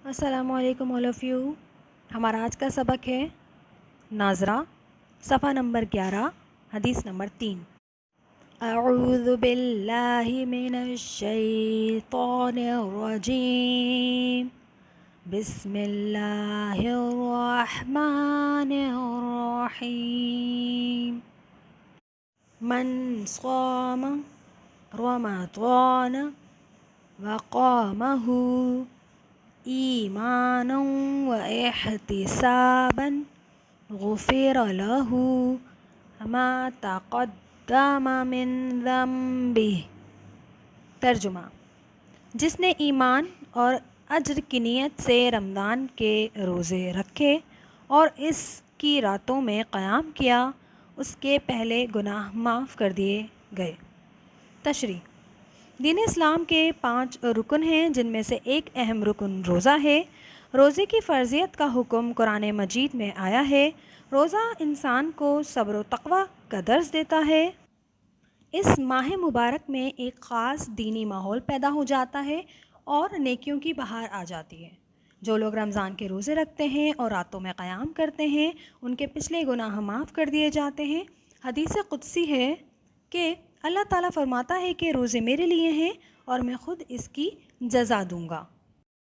السلام علیکم all of you. ہمارا آج کا سبق ہے ناظرہ، صفحہ نمبر 11، حدیث نمبر 3. اعوذ باللہ من الشیطان الرجیم، بسم اللہ الرحمن الرحیم. من صام رمضان وقامہ ایمانا واحتسابا غفر له ما تقدم من ذنبه. ترجمہ: جس نے ایمان اور اجر کی نیت سے رمضان کے روزے رکھے اور اس کی راتوں میں قیام کیا، اس کے پہلے گناہ معاف کر دیے گئے. تشریح: دین اسلام کے 5 رکن ہیں، جن میں سے ایک اہم رکن روزہ ہے. روزے کی فرضیت کا حکم قرآن مجید میں آیا ہے. روزہ انسان کو صبر و تقوی کا درس دیتا ہے. اس ماہ مبارک میں ایک خاص دینی ماحول پیدا ہو جاتا ہے اور نیکیوں کی بہار آ جاتی ہے. جو لوگ رمضان کے روزے رکھتے ہیں اور راتوں میں قیام کرتے ہیں، ان کے پچھلے گناہ معاف کر دیے جاتے ہیں. حدیث قدسی ہے کہ اللہ تعالیٰ فرماتا ہے کہ روزے میرے لیے ہیں اور میں خود اس کی جزا دوں گا.